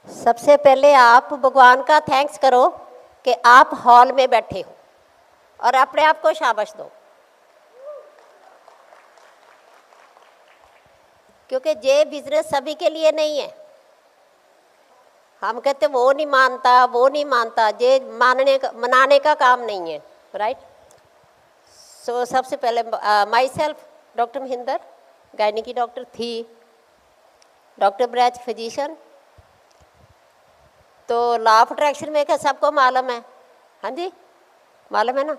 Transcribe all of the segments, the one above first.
सबसे पहले आप भगवान का थैंक्स करो कि आप हॉल में बैठे हो और अपने आप को शाबाश दो, क्योंकि ये बिजनेस सभी के लिए नहीं है। हम कहते वो नहीं मानता, वो नहीं मानता, ये मनाने का काम नहीं है, राइट। सो सबसे पहले my self doctor Mahinder, gynae की डॉक्टर थी, डॉक्टर ब्रैच फिजिशियन। तो लॉ ऑफ अट्रैक्शन में क्या सबको मालूम है? हाँ जी, मालूम है ना।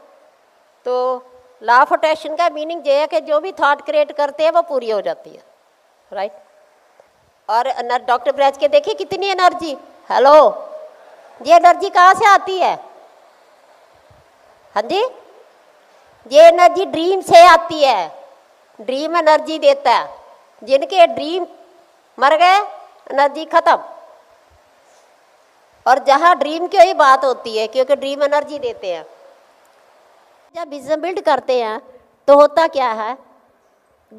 तो लॉ ऑफ अट्रैक्शन का मीनिंग ये है कि जो भी थॉट क्रिएट करते हैं वो पूरी हो जाती है, राइट। और डॉक्टर ब्रैच के देखिए कितनी एनर्जी, हेलो, ये एनर्जी कहाँ से आती है? हाँ जी, ये एनर्जी ड्रीम से आती है, ड्रीम एनर्जी देता है। जिनके ड्रीम मर गए, एनर्जी खत्म। और जहाँ ड्रीम की ही बात होती है, क्योंकि ड्रीम एनर्जी देते हैं। जब बिजनेस बिल्ड करते हैं तो होता क्या है,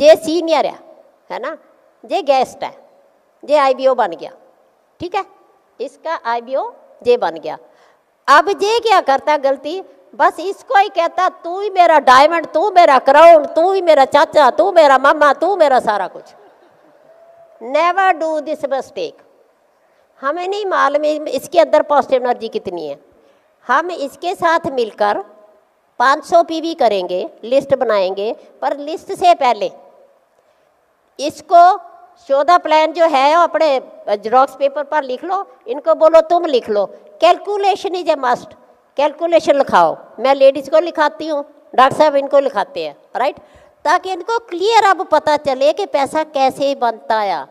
ये सीनियर है ना, ये गेस्ट है, ये आईबीओ बन गया, ठीक है, इसका आईबीओ ये बन गया। अब ये क्या करता गलती, बस इसको ही कहता तू ही मेरा डायमंड, तू मेरा क्राउन, तू ही मेरा चाचा, तू मेरा मामा, तू मेरा सारा कुछ। Never do this mistake. हमें नहीं मालूम इसके अंदर पॉजिटिव एनर्जी कितनी है। हम इसके साथ मिलकर 500 पीवी करेंगे, लिस्ट बनाएंगे, पर लिस्ट से पहले इसको शोधा प्लान जो है अपने जेरॉक्स पेपर पर लिख लो, इनको बोलो तुम लिख लो, calculation is a must, calculation लिखाओ। मैं लेडीज़ को लिखाती हूँ, डॉक्टर साहब इनको लिखाते हैं, राइट, ताकि इनको क्लियर अब पता चले कि पैसा कैसे बनता है,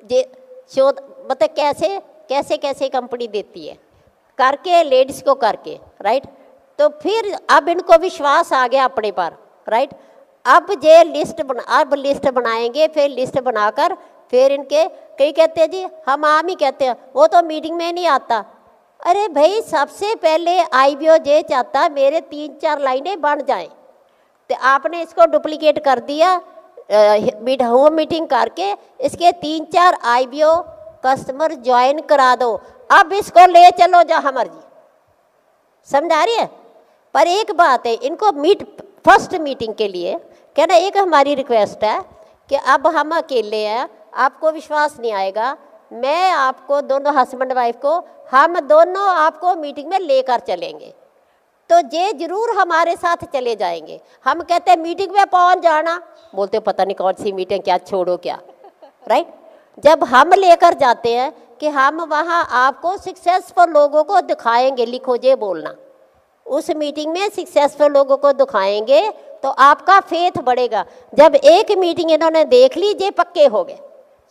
ये शोध मतलब कैसे कैसे कंपनी देती है, करके लेडीज़ को करके, राइट। तो फिर अब इनको विश्वास आ गया अपने पर, राइट। अब ये लिस्ट बनाएंगे, फिर लिस्ट बनाकर फिर इनके कई कहते हैं जी हम आम ही कहते हैं, वो तो मीटिंग में नहीं आता। अरे भाई, सबसे पहले आईबीओ ये चाहता मेरे 3-4 लाइनें बन जाएं, तो आपने इसको डुप्लीकेट कर दिया, होम मीटिंग करके इसके 3-4 आईबीओ कस्टमर ज्वाइन करा दो। अब इसको ले चलो जहाँ मर्जी, समझा रही है। पर एक बात है, इनको फर्स्ट मीटिंग के लिए कहना, एक हमारी रिक्वेस्ट है कि अब हम अकेले हैं, आपको विश्वास नहीं आएगा, मैं आपको दोनों हस्बैंड वाइफ को हम दोनों आपको मीटिंग में लेकर चलेंगे, तो ये जरूर हमारे साथ चले जाएंगे। हम कहते हैं मीटिंग में पहुंच जाना, बोलते पता नहीं कौन सी मीटिंग, क्या छोड़ो क्या, राइट। जब हम लेकर जाते हैं कि हम वहाँ आपको सक्सेसफुल लोगों को दिखाएंगे, लिखो ये बोलना, उस मीटिंग में सक्सेसफुल लोगों को दिखाएंगे तो आपका फेथ बढ़ेगा। जब एक मीटिंग इन्होंने देख ली, ये पक्के हो गए।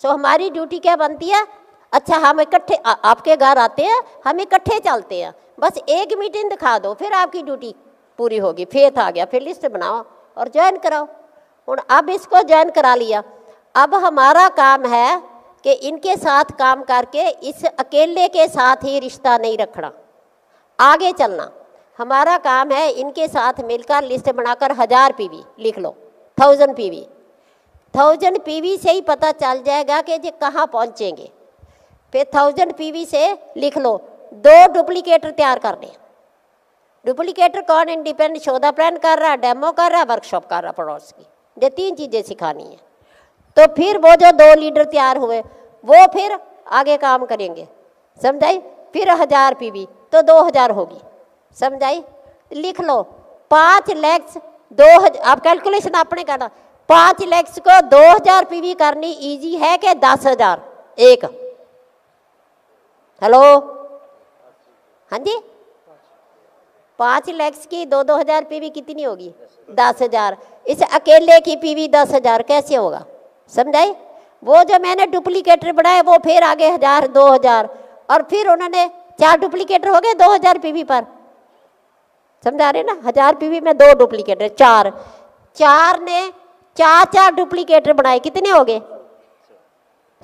सो हमारी ड्यूटी क्या बनती है, अच्छा हम इकट्ठे आपके घर आते हैं, हम इकट्ठे चलते हैं, बस एक मीटिंग दिखा दो, फिर आपकी ड्यूटी पूरी होगी, फेथ आ गया, फिर लिस्ट बनाओ और ज्वाइन कराओ। और अब इसको ज्वाइन करा लिया, अब हमारा काम है कि इनके साथ काम करके इस अकेले के साथ ही रिश्ता नहीं रखना, आगे चलना। हमारा काम है इनके साथ मिलकर लिस्ट बनाकर 1000 पीवी लिख लो, 1000 पीवी, 1000 पीवी से ही पता चल जाएगा कि ये कहाँ पहुँचेंगे। फिर 1000 पीवी से लिख लो 2 डुप्लीकेटर तैयार करने। डुप्लीकेटर कौन? इंडिपेंडेंट शोधा प्लान कर रहा है, डेमो कर रहा है, वर्कशॉप कर रहा है, प्रोडक्ट्स की, ये 3 चीज़ें सिखानी है। तो फिर वो जो 2 लीडर तैयार हुए वो फिर आगे काम करेंगे, समझाई। फिर 1000 पीवी तो 2000 होगी, समझाई। लिख लो 5 लैक्स 2000, आप कैलकुलेशन आपने करना, 5 लैक्स को 2000 पीवी करनी इजी है कि 10,000 एक? हेलो, हाँ जी, 5 लैक्स की 2-2000 पीवी कितनी होगी? 10,000। इस अकेले की पीवी 10,000 कैसे होगा, समझाई। वो जो मैंने डुप्लीकेटर बनाए वो फिर आगे 1000-2000, और फिर उन्होंने 4 डुप्लीकेटर हो गए 2000 पीवी पर, समझा रहे ना। 1000 पीवी में 2 डुप्लीकेटर, 4 ने 4 डुप्लीकेटर बनाए, कितने हो गए?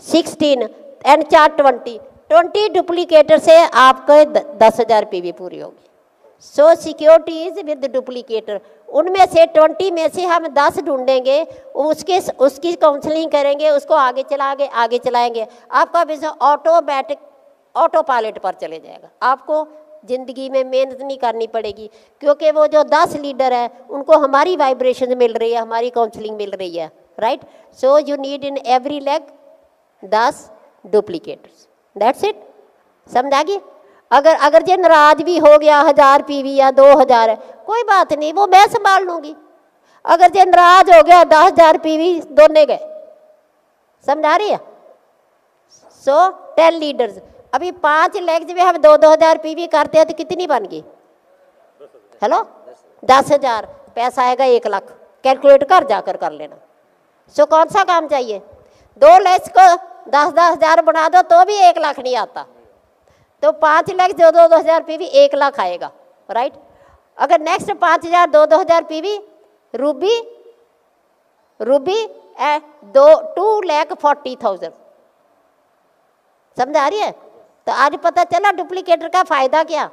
16 एंड 4 20 डुप्लीकेटर से आपको 10,000 पीवी पूरी होगी। सो सिक्योरिटी इज विद डुप्लीकेटर। उनमें से 20 में से हम 10 ढूंढेंगे, उसकी काउंसलिंग करेंगे, उसको आगे चलाएंगे। आपका बिजनेस ऑटोमेटिक ऑटो पायलट पर चले जाएगा। आपको ज़िंदगी में मेहनत नहीं करनी पड़ेगी, क्योंकि वो जो 10 लीडर है उनको हमारी वाइब्रेशन मिल रही है, हमारी काउंसलिंग मिल रही है, right. So you need in every leg 10 duplicators, that's it. समझ आ गई? अगर जो नाराज भी हो गया 1000 पीवी या 2000 है, कोई बात नहीं, वो मैं संभाल लूँगी। अगर जो नाराज हो गया 10,000 पीवी दोनों गए। समझ आ रही है? सो 10 लीडर्स, अभी 5 लेग्स में हम 2-2,000 पीवी करते हैं तो कितनी बन गई? हेलो, 10,000, पैसा आएगा 1 लाख। कैलकुलेट कर जाकर कर लेना। सो कौन सा काम चाहिए? 2 लेग्स को 10,000 बना दो तो भी 1 लाख नहीं आता, तो 5 लेग्स 2-2,000 पीवी 1 लाख आएगा, राइट। अगर नेक्स्ट 5,000 2-2,000 पीवी रूबी 2,40,000। समझ आ रही है? तो आज पता चला डुप्लीकेटर का फायदा क्या।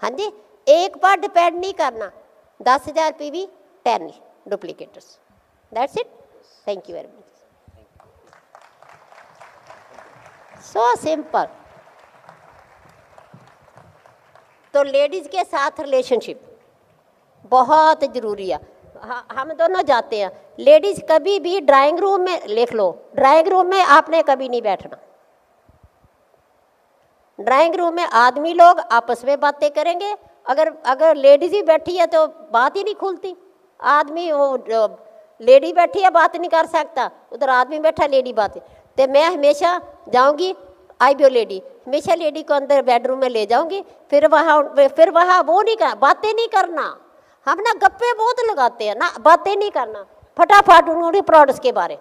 हाँ जी, एक पर डिपेंड नहीं करना। 10,000 PV 10 duplicators, that's it. Thank you very much. So simple. तो लेडीज के साथ रिलेशनशिप बहुत ज़रूरी है। हम दोनों जाते हैं, लेडीज कभी भी ड्राइंग रूम में, लिख लो, ड्राइंग रूम में आपने कभी नहीं बैठना। ड्राइंग रूम में आदमी लोग आपस में बातें करेंगे, अगर लेडीज ही बैठी है तो बात ही नहीं खुलती। आदमी वो लेडी बैठी है बात नहीं कर सकता, उधर आदमी बैठा लेडी बात। तो मैं हमेशा जाऊंगी आईबीओ लेडी, हमेशा लेडी को अंदर बेडरूम में ले जाऊंगी, फिर वहाँ वो नहीं कर, बातें नहीं करना। हम ना गप्पे बहुत लगाते हैं ना, बातें नहीं करना। फटाफट उन्होंने प्रोडक्ट्स के बारे,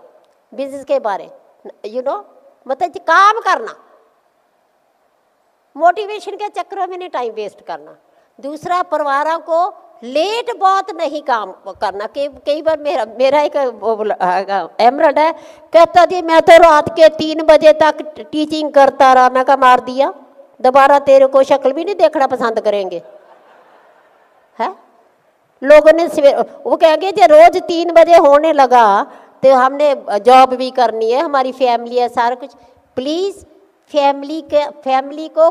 बिजनेस के बारे, मतलब काम करना। मोटिवेशन के चक्करों में नहीं टाइम वेस्ट करना। दूसरा, परिवारों को लेट बहुत नहीं काम करना। कई बार मेरा एक एमरल्ड है, कहता जी मैं तो रात के 3 बजे तक टीचिंग करता रहा। मैं कहा मार दिया, दोबारा तेरे को शक्ल भी नहीं देखना पसंद करेंगे, है। लोगों ने वो कहेंगे जो रोज 3 बजे होने लगा तो हमने जॉब भी करनी है, हमारी फैमिली है, सारा कुछ। प्लीज़ फैमिली को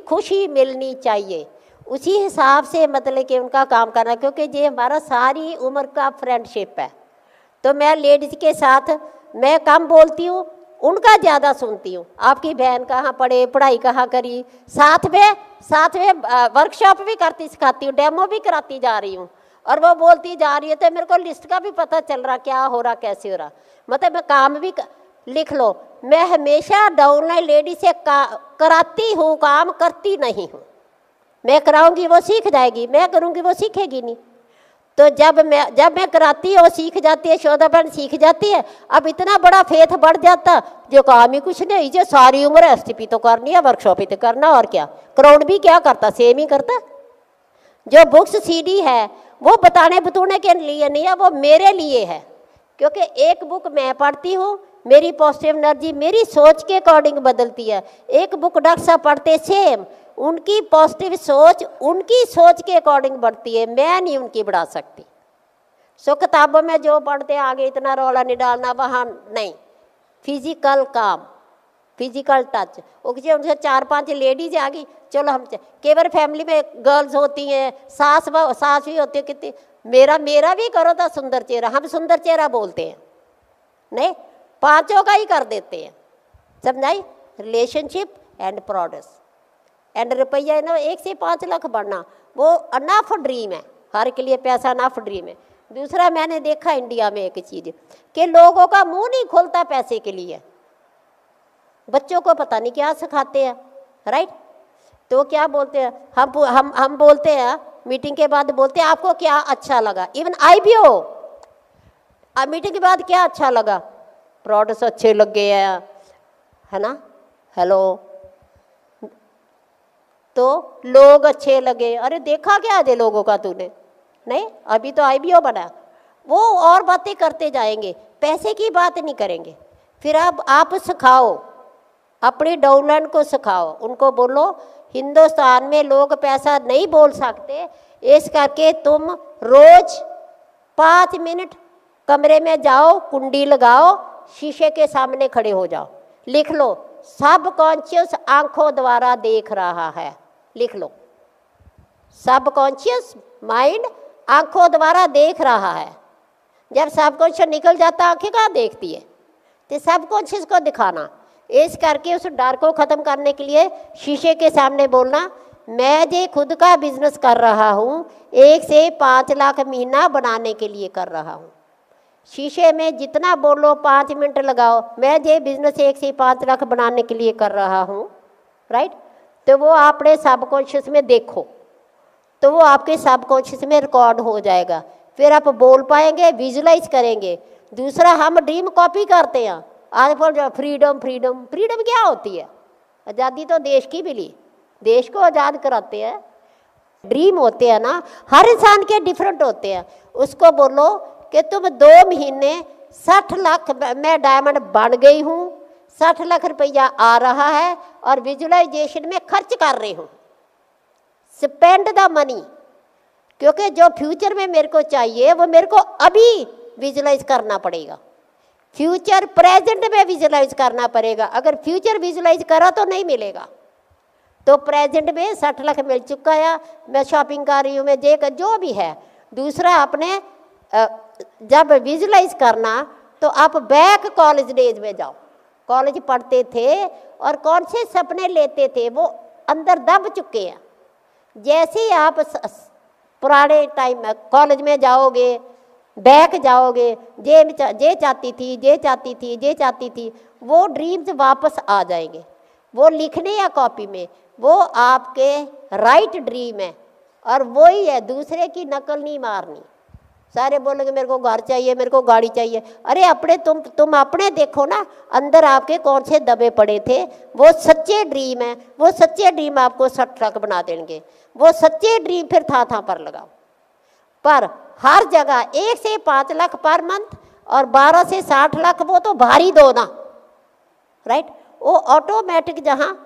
खुशी मिलनी चाहिए, उसी हिसाब से मतलब कि उनका काम करना, क्योंकि ये हमारा सारी उम्र का फ्रेंडशिप है। तो मैं लेडीज़ के साथ मैं कम बोलती हूँ, उनका ज़्यादा सुनती हूँ। आपकी बहन कहाँ पढ़े, पढ़ाई कहाँ करी, साथ में वर्कशॉप भी करती सिखाती हूँ, डेमो भी कराती जा रही हूँ, और वो बोलती जा रही है तो मेरे को लिस्ट का भी पता चल रहा क्या हो रहा कैसे हो रहा। मतलब मैं काम भी लिख लो, मैं हमेशा डाउनलाइन लेडी से कराती हूँ, काम करती नहीं हूँ। मैं कराऊंगी वो सीख जाएगी, मैं करूँगी वो सीखेगी नहीं। तो जब मैं कराती हूँ सीख जाती है, शोधा बहन सीख जाती है। अब इतना बड़ा फेथ बढ़ जाता, जो काम ही कुछ नहीं, जो सारी उम्र एसटीपी तो करनी है, वर्कशॉप ही तो करना, और क्या क्राउड भी क्या करता, सेम ही करता। जो बुक्स सीडी है वो बतूने के लिए नहीं है, वो मेरे लिए है, क्योंकि एक बुक मैं पढ़ती हूँ, मेरी पॉजिटिव एनर्जी मेरी सोच के अकॉर्डिंग बदलती है। एक बुक डॉक्टर साहब पढ़ते सेम, उनकी पॉजिटिव सोच उनकी सोच के अकॉर्डिंग बढ़ती है, मैं नहीं उनकी बढ़ा सकती। सो किताबों में जो पढ़ते आगे इतना रौला नहीं डालना, वहाँ नहीं। फिजिकल काम, फिजिकल टच। ओके, उनसे 4-5 लेडीज आ गई, चलो हम केवल फैमिली में गर्ल्स होती हैं, सास भी होती है, कितनी मेरा भी करो तो सुंदर चेहरा, हम सुंदर चेहरा बोलते हैं नहीं, 5 का ही कर देते हैं। समझाई? रिलेशनशिप एंड प्रोडक्ट्स एंड रुपया ना 1 से 5 लाख बढ़ना, वो अनफ ड्रीम है, हर के लिए पैसा अनफ ड्रीम है। दूसरा, मैंने देखा इंडिया में एक चीज़ कि लोगों का मुंह नहीं खुलता पैसे के लिए, बच्चों को पता नहीं क्या सिखाते हैं, राइट। तो क्या बोलते हैं, हम बोलते हैं मीटिंग के बाद, बोलते हैं आपको क्या अच्छा लगा। इवन आईबीओ मीटिंग के बाद क्या अच्छा लगा, प्रोडक्ट्स अच्छे लग गए हैं, है ना, हेलो, तो लोग अच्छे लगे। अरे देखा क्या आज लोगों का तूने, नहीं, अभी तो आईबीओ बना। वो और बातें करते जाएंगे, पैसे की बात नहीं करेंगे। फिर अब आप सिखाओ, अपनी डाउनलाइन को सिखाओ, उनको बोलो हिंदुस्तान में लोग पैसा नहीं बोल सकते, इस करके तुम रोज 5 मिनट कमरे में जाओ, कुंडी लगाओ, शीशे के सामने खड़े हो जाओ, लिख लो सबकॉन्शियस आंखों द्वारा देख रहा है, लिख लो। सबकॉन्शियस माइंड आंखों द्वारा देख रहा है। जब सबकॉन्शियस निकल जाता आंखें कहाँ देखती है, तो सबकॉन्शियस को दिखाना। इस करके उस डर को ख़त्म करने के लिए शीशे के सामने बोलना, मैं जे खुद का बिजनेस कर रहा हूँ, 1 से 5 लाख महीना बनाने के लिए कर रहा हूँ। शीशे में जितना बोलो, 5 मिनट लगाओ, मैं जे बिजनेस 1 से 5 लाख बनाने के लिए कर रहा हूँ, राइट। तो वो आपने सबकॉन्शियस में देखो, तो वो आपके सबकॉन्शियस में रिकॉर्ड हो जाएगा। फिर आप बोल पाएंगे, विजुलाइज करेंगे। दूसरा, हम ड्रीम कॉपी करते हैं। आज बोल फ्रीडम फ्रीडम, फ्रीडम क्या होती है? आज़ादी तो देश की मिली, देश को आज़ाद कराते हैं। ड्रीम होते हैं ना, हर इंसान के डिफरेंट होते हैं। उसको बोलो कि तुम 2 महीने 60 लाख मैं डायमंड बन गई हूँ, 60 लाख रुपया आ रहा है और विजुलाइजेशन में खर्च कर रही हूँ। स्पेंड द मनी, क्योंकि जो फ्यूचर में मेरे को चाहिए वो मेरे को अभी विजुलाइज करना पड़ेगा। फ्यूचर प्रेजेंट में विजुलाइज करना पड़ेगा। अगर फ्यूचर विजुलाइज करा तो नहीं मिलेगा। तो प्रेजेंट में 60 लाख मिल चुका है, मैं शॉपिंग कर रही हूँ, मैं जो भी है। दूसरा, आपने जब विजुलाइज करना तो आप बैक कॉलेज डेज में जाओ। कॉलेज पढ़ते थे और कौन से सपने लेते थे वो अंदर दब चुके हैं। जैसे ही आप पुराने टाइम में कॉलेज में जाओगे, बैक जाओगे, जे चाहती थी, जे चाहती थी, जे चाहती थी, वो ड्रीम्स वापस आ जाएंगे। वो लिखने या कॉपी में, वो आपके राइट ड्रीम है और वही है, दूसरे की नकल नहीं मारनी। सारे बोलेंगे मेरे को घर चाहिए, मेरे को गाड़ी चाहिए। अरे अपने तुम अपने देखो ना, अंदर आपके कौन से दबे पड़े थे। वो सच्चे ड्रीम है, वो सच्चे ड्रीम आपको 60 लाख बना देंगे। वो सच्चे ड्रीम फिर था पर लगाओ। पर हर जगह 1 से 5 लाख पर मंथ और 12 से 60 लाख वो तो भारी दो ना, राइट। वो ऑटोमेटिक जहाँ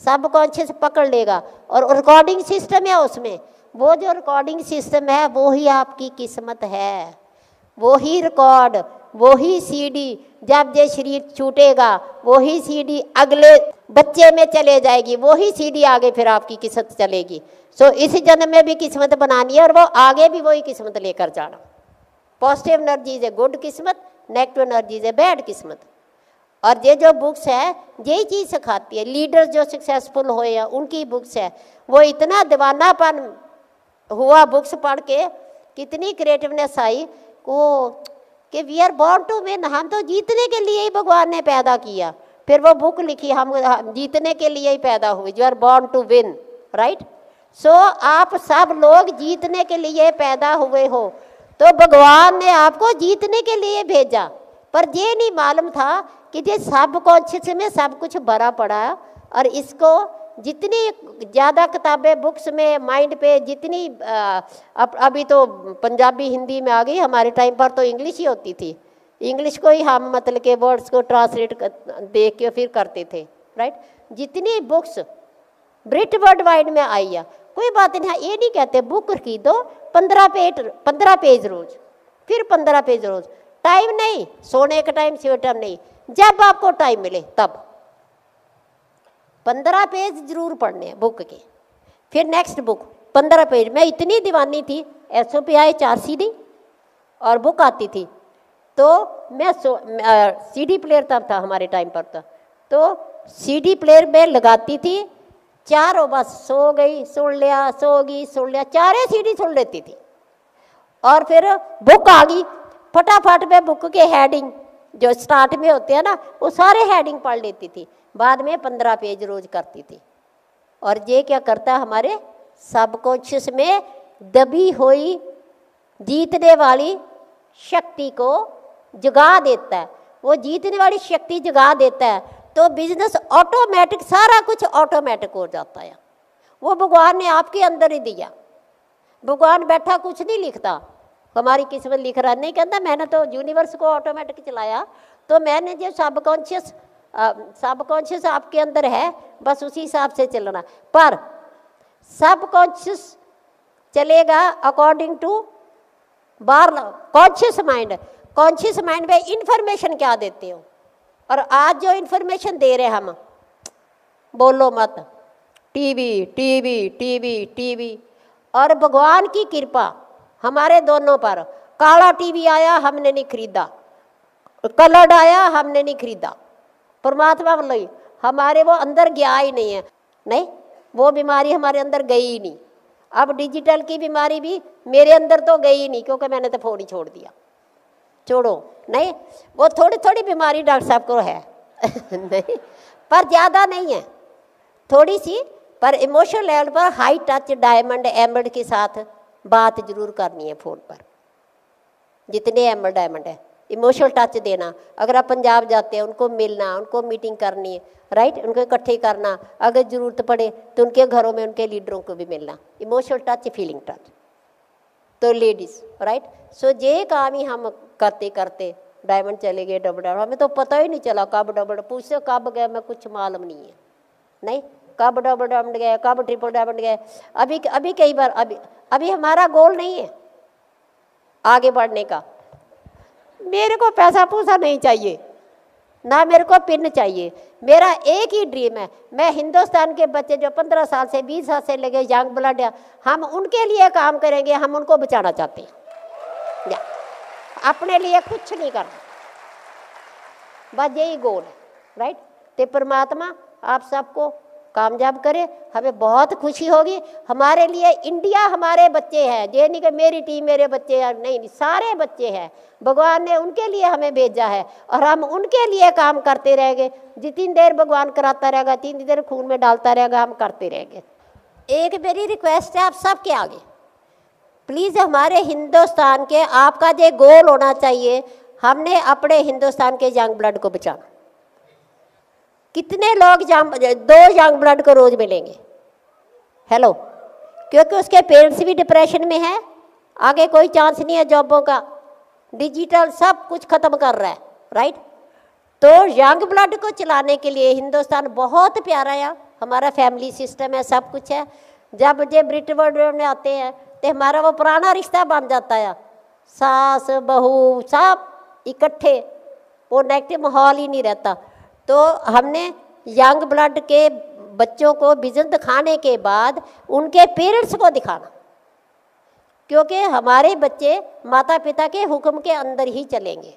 सबकॉन्शियस पकड़ लेगा। और रिकॉर्डिंग सिस्टम है उसमें, वो जो रिकॉर्डिंग सिस्टम है वो ही आपकी किस्मत है। वो ही रिकॉर्ड, वो ही सीडी, जब ये शरीर छूटेगा वो ही सीडी अगले बच्चे में चले जाएगी, वो ही सीडी आगे फिर आपकी किस्मत चलेगी। सो इस जन्म में भी किस्मत बनानी है और वो आगे भी वही किस्मत लेकर जाना। पॉजिटिव एनर्जी से गुड किस्मत, नेगेटिव एनर्जी से बैड किस्मत। और ये जो बुक्स है यही चीज़ सिखाती है। लीडर्स जो सक्सेसफुल हुए हैं उनकी बुक्स है। वो इतना दीवानापन हुआ बुक्स पढ़ के, कितनी क्रिएटिवनेस आई को कि we are born to win, हम तो जीतने के लिए ही भगवान ने पैदा किया। फिर वो बुक लिखी, हम जीतने के लिए ही पैदा हुए, you are born to win, right. So आप सब लोग जीतने के लिए पैदा हुए हो, तो भगवान ने आपको जीतने के लिए भेजा। पर ये नहीं मालूम था कि ये सबकॉन्शियस में सब कुछ भरा पड़ा है। और इसको जितनी ज़्यादा किताबें बुक्स में माइंड पे जितनी अभी तो पंजाबी हिंदी में आ गई, हमारे टाइम पर तो इंग्लिश ही होती थी। इंग्लिश को ही हम मतलब के वर्ड्स को ट्रांसलेट देख के फिर करते थे, राइट। जितनी बुक्स ब्रिट वर्ल्ड वाइड में आई है, कोई बात नहीं है। ये नहीं कहते बुक खरीदो 15 पेज रोज, फिर 15 पेज रोज। टाइम नहीं, सोने का टाइम सोने टाइम नहीं, जब आपको टाइम मिले तब 15 पेज जरूर पढ़ने हैं बुक के। फिर नेक्स्ट बुक 15 पेज। मैं इतनी दीवानी थी, SOPI 4 CD और बुक आती थी। तो मैं CD प्लेयर तब था हमारे टाइम पर, तो CD प्लेयर में लगाती थी, चारों बस सो गई सुन लिया, सोगी सुन लिया, 4 CD सुन लेती थी। और फिर बुक आ गई, फटाफट में बुक के हेडिंग जो स्टार्ट में होते हैं ना, वो सारे हेडिंग पढ़ लेती थी। बाद में 15 पेज रोज करती थी। और ये क्या करता है, हमारे सबकॉन्शियस में दबी हुई जीतने वाली शक्ति को जगा देता है। वो जीतने वाली शक्ति जगा देता है तो बिजनेस ऑटोमेटिक, सारा कुछ ऑटोमेटिक हो जाता है। वो भगवान ने आपके अंदर ही दिया। भगवान बैठा कुछ नहीं लिखता, हमारी किस्मत लिख रहा नहीं, कहता मैंने तो यूनिवर्स को ऑटोमेटिक चलाया। तो मैंने जो सबकॉन्शियस आपके अंदर है, बस उसी हिसाब से चलना। पर सबकॉन्शियस चलेगा according to conscious mind. Conscious mind में इंफॉर्मेशन क्या देते हो, और आज जो इंफॉर्मेशन दे रहे हैं हम, बोलो मत, टीवी टीवी टीवी टीवी। और भगवान की कृपा हमारे दोनों पर, काला टीवी आया हमने नहीं खरीदा, कलर्ड आया हमने नहीं खरीदा, परमात्मा बोलो हमारे वो अंदर गया ही नहीं है, नहीं वो बीमारी हमारे अंदर गई ही नहीं। अब डिजिटल की बीमारी भी मेरे अंदर तो गई ही नहीं, क्योंकि मैंने तो फोन ही छोड़ दिया। छोड़ो नहीं, वो थोड़ी थोड़ी बीमारी डॉक्टर साहब को है नहीं, पर ज़्यादा नहीं है, थोड़ी सी, पर इमोशनल लेवल पर हाई टच डायमंड एमरल्ड के साथ बात जरूर करनी है फ़ोन पर, जितने एमरल्ड डायमंड है इमोशनल टच देना। अगर आप पंजाब जाते हैं उनको मिलना, उनको मीटिंग करनी है, राइट, उनको इकट्ठे करना, अगर ज़रूरत पड़े तो उनके घरों में उनके लीडरों को भी मिलना, इमोशनल टच फीलिंग टच। तो लेडीज़, राइट, सो ये काम ही हम करते करते डायमंड चले गए डबल डायमंड, हमें तो पता ही नहीं चला कब डबल, पूछते कब गए मैं कुछ मालूम नहीं है, नहीं कब डबल डायमंड गए, कब ट्रिपल डायमंड गए। अभी कई बार अभी हमारा गोल नहीं है आगे बढ़ने का। मेरे को पैसा पूसा नहीं चाहिए, ना मेरे को पिन चाहिए, मेरा एक ही ड्रीम है, मैं हिंदुस्तान के बच्चे जो 15 साल से 20 साल से लगे यंग ब्लड है, हम उनके लिए काम करेंगे, हम उनको बचाना चाहते हैं, या अपने लिए कुछ नहीं करना, बस यही गोल है, राइट। तो परमात्मा आप सबको कामयाब करे, हमें बहुत खुशी होगी। हमारे लिए इंडिया हमारे बच्चे हैं, ये नहीं कि मेरी टीम मेरे बच्चे हैं, नहीं, सारे बच्चे हैं, भगवान ने उनके लिए हमें भेजा है और हम उनके लिए काम करते रहेंगे। जितनी देर भगवान कराता रहेगा, जितनी देर खून में डालता रहेगा, हम करते रहेंगे। एक मेरी रिक्वेस्ट है आप सबके आगे, प्लीज़ हमारे हिंदुस्तान के आपका जो गोल होना चाहिए, हमने अपने हिंदुस्तान के यंग ब्लड को बचाना। कितने लोग 2 यंग ब्लड को रोज मिलेंगे, हेलो, क्योंकि उसके पेरेंट्स भी डिप्रेशन में है, आगे कोई चांस नहीं है जॉबों का, डिजिटल सब कुछ खत्म कर रहा है, राइट। तो यंग ब्लड को चलाने के लिए हिंदुस्तान बहुत प्यारा है, हमारा फैमिली सिस्टम है, सब कुछ है। जब ये ब्रिटिश वर्ल्ड में आते हैं तो हमारा वो पुराना रिश्ता बन जाता है, सास बहू सब इकट्ठे, वो नेगेटिव माहौल ही नहीं रहता। तो हमने यंग ब्लड के बच्चों को विजन दिखाने के बाद उनके पेरेंट्स को दिखाना, क्योंकि हमारे बच्चे माता पिता के हुक्म के अंदर ही चलेंगे,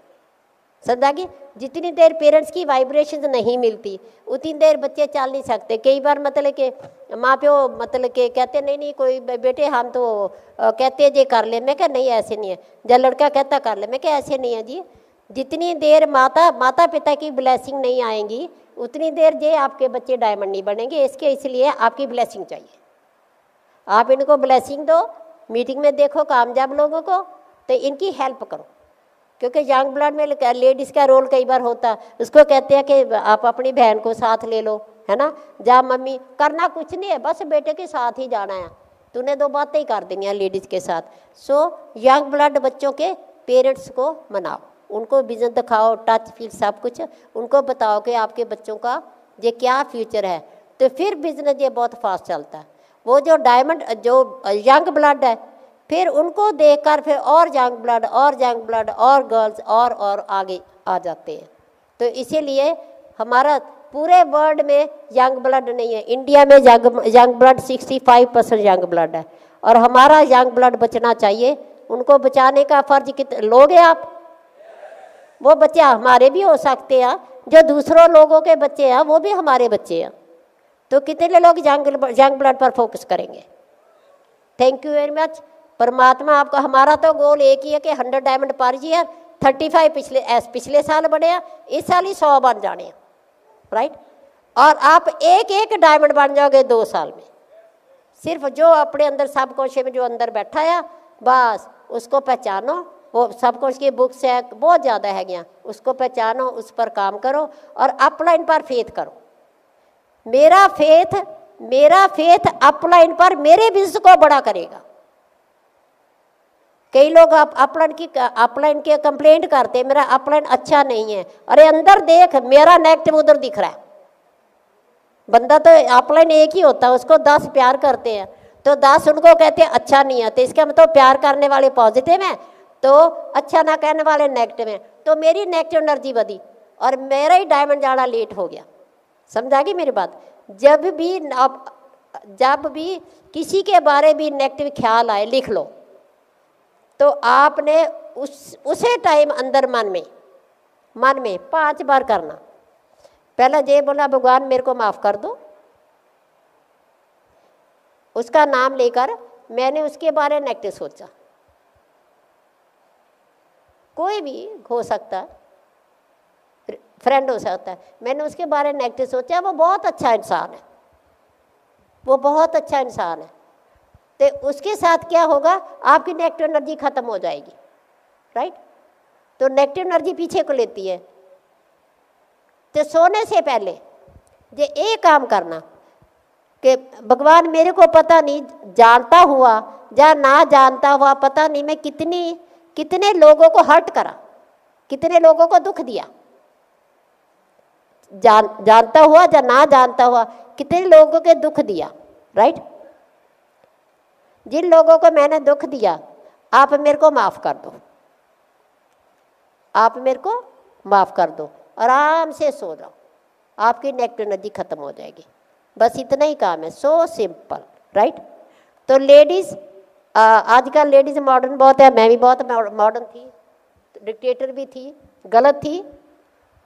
समझा कि जितनी देर पेरेंट्स की वाइब्रेशन नहीं मिलती उतनी देर बच्चे चल नहीं सकते। कई बार मतलब कि माँ प्यो मतलब कि कहते नहीं कोई बेटे हम तो कहते जे कर ले, मैं क्या नहीं ऐसे नहीं है, जब लड़का कहता कर ले, मैं क्या ऐसे नहीं है जी। जितनी देर माता पिता की ब्लेसिंग नहीं आएंगी उतनी देर जे आपके बच्चे डायमंड नहीं बनेंगे। इसलिए आपकी ब्लेसिंग चाहिए, आप इनको ब्लेसिंग दो, मीटिंग में देखो कामयाब लोगों को तो इनकी हेल्प करो, क्योंकि यंग ब्लड में लेडीज़ का रोल कई बार होता है, उसको कहते हैं कि आप अपनी बहन को साथ ले लो, है ना, जा मम्मी, करना कुछ नहीं है, बस बेटे के साथ ही जाना है, तूने 2 बातें ही कर देनी है लेडीज़ के साथ। सो यंग ब्लड बच्चों के पेरेंट्स को मनाओ, उनको विजन दिखाओ, टच फील सब कुछ उनको बताओ कि आपके बच्चों का ये क्या फ्यूचर है, तो फिर बिजनेस ये बहुत फास्ट चलता है। वो जो डायमंड जो यंग ब्लड है, फिर उनको देखकर फिर और यंग ब्लड और गर्ल्स और आगे आ जाते हैं। तो इसीलिए हमारा पूरे वर्ल्ड में यंग ब्लड नहीं है, इंडिया में यंग ब्लड 65% यंग ब्लड है और हमारा यंग ब्लड बचना चाहिए। उनको बचाने का फर्ज कितने लोग हैं आप, वो बच्चे हमारे भी हो सकते हैं, जो दूसरों लोगों के बच्चे हैं वो भी हमारे बच्चे हैं। तो कितने लोग यंग ब्लड पर फोकस करेंगे। Thank you very much. परमात्मा आपका, हमारा तो गोल एक ही है कि 100 डायमंड पर ईयर, 35 पिछले साल बने हैं, इस साल ही 100 बन जाने हैं, राइट। और आप एक डायमंड बन जाओगे 2 साल में। सिर्फ जो अपने अंदर सबकॉन्शियस में जो अंदर बैठा है बस उसको पहचानो। वो सबकॉन्शियस की बुक्स है बहुत ज़्यादा है गया, उसको पहचानो, उस पर काम करो और अपलाइन पर फेथ करो। मेरा फेथ अपलाइन पर मेरे बिजनेस को बड़ा करेगा। कई लोग अपलाइन के कंप्लेंट करते हैं मेरा अपलाइन अच्छा नहीं है। अरे अंदर देख, मेरा नेगेटिव उधर दिख रहा है। बंदा तो अपलाइन एक ही होता है, उसको 10 प्यार करते हैं तो 10 उनको कहते हैं अच्छा नहीं है, तो इसका मतलब प्यार करने वाले पॉजिटिव हैं तो अच्छा ना कहने वाले नेगेटिव हैं। तो मेरी नेगेटिव एनर्जी बढ़ी और मेरा ही डायमंड जाना लेट हो गया। समझा गई मेरी बात। जब भी किसी के बारे में नेगेटिव ख्याल आए लिख लो, तो आपने उसे टाइम अंदर मन में 5 बार करना। पहला ये बोला भगवान मेरे को माफ़ कर दो, उसका नाम लेकर मैंने उसके बारे में नेगेटिव सोचा। कोई भी हो सकता, फ्रेंड हो सकता है, मैंने उसके बारे में नेगेटिव सोचा, वो बहुत अच्छा इंसान है, वो बहुत अच्छा इंसान है, तो उसके साथ क्या होगा, आपकी नेगेटिव एनर्जी खत्म हो जाएगी, राइट। तो नेगेटिव एनर्जी पीछे को लेती है। तो सोने से पहले ये एक काम करना कि भगवान मेरे को पता नहीं, जानता हुआ या ना जानता हुआ, पता नहीं मैं कितने लोगों को हर्ट करा, कितने लोगों को दुख दिया, जानता हुआ या ना जानता हुआ कितने लोगों के दुख दिया, राइट। जिन लोगों को मैंने दुख दिया, आप मेरे को माफ़ कर दो, आप मेरे को माफ़ कर दो, आराम से सो जाओ, आपकी नेगेटिव एनर्जी खत्म हो जाएगी। बस इतना ही काम है, सो सिंपल, राइट। तो लेडीज़, आजकल लेडीज़ मॉडर्न बहुत है, मैं भी बहुत मॉडर्न थी, डिक्टेटर भी थी, गलत थी।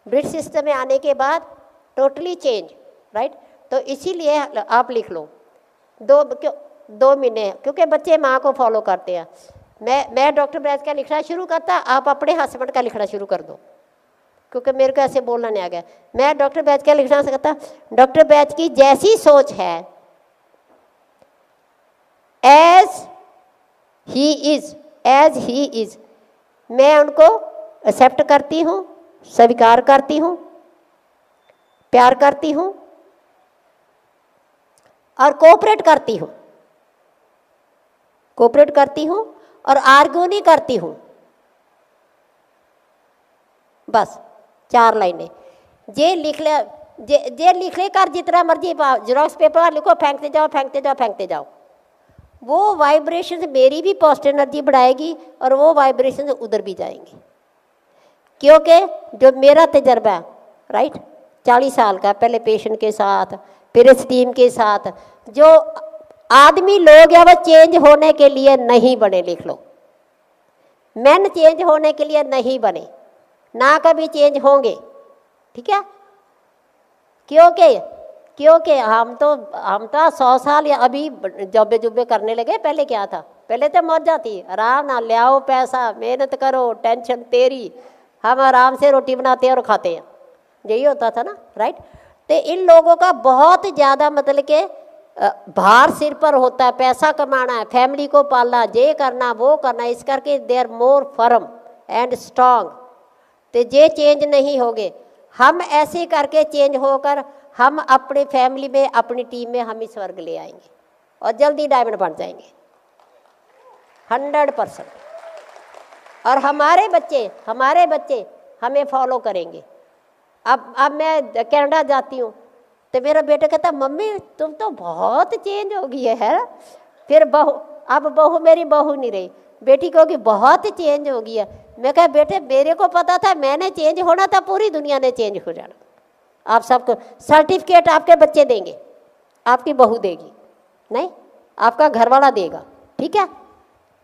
ब्रिटिश सिस्टम में आने के बाद टोटली चेंज, राइट। तो इसीलिए आप लिख लो 2 महीने, क्योंकि बच्चे माँ को फॉलो करते हैं। मैं डॉक्टर बैच का लिखना शुरू करता, आप अपने हस्बैंड का लिखना शुरू कर दो, क्योंकि मेरे को ऐसे बोलना नहीं आ गया। मैं डॉक्टर बैच का लिखना सकता, डॉक्टर बैच की जैसी सोच है, एज ही इज, मैं उनको एक्सेप्ट करती हूँ, स्वीकार करती हूँ, प्यार करती हूँ और कोऑपरेट करती हूँ और आर्ग्यू नहीं करती हूँ। बस 4 लाइनें ये लिख ले कर, जितना मर्जी जेरॉक्स पेपर लिखो, फेंकते जाओ। वो वाइब्रेशन मेरी भी पॉजिटिव एनर्जी बढ़ाएगी और वो वाइब्रेशन उधर भी जाएंगी, क्योंकि जो मेरा तजर्बा, राइट, 40 साल का, पहले पेशेंट के साथ, फिर इस टीम के साथ, जो आदमी लोग या वो चेंज होने के लिए नहीं बने, लिख लो, मैन चेंज होने के लिए नहीं बने, ना कभी चेंज होंगे, ठीक है। क्योंकि हम तो 100 साल या अभी जुब्बे करने लगे। पहले क्या था, पहले तो मौजा थी, आराम ना, ले आओ पैसा, मेहनत करो, टेंशन तेरी, हम आराम से रोटी बनाते हैं और खाते हैं, यही होता था ना, राइट। तो इन लोगों का बहुत ज़्यादा मतलब के भार सिर पर होता है, पैसा कमाना है, फैमिली को पालना, ये करना वो करना, इस करके they are more firm and strong. तो ये चेंज नहीं होंगे, हम ऐसे करके चेंज होकर हम अपनी फैमिली में, अपनी टीम में हम इस स्वर्ग ले आएंगे और जल्दी डायमंड बन जाएंगे 100%। और हमारे बच्चे हमें फॉलो करेंगे। अब मैं कनाडा जाती हूँ तो मेरा बेटा कहता मम्मी तुम तो बहुत चेंज हो गई है। फिर बहू मेरी बहू नहीं रही, बेटी कहोगी बहुत चेंज हो गई है। मैं कहा बेटे मेरे को पता था मैंने चेंज होना था, पूरी दुनिया ने चेंज हो जाना। आप सबको सर्टिफिकेट आपके बच्चे देंगे, आपकी बहू देगी नहीं, आपका घरवाला देगा, ठीक है।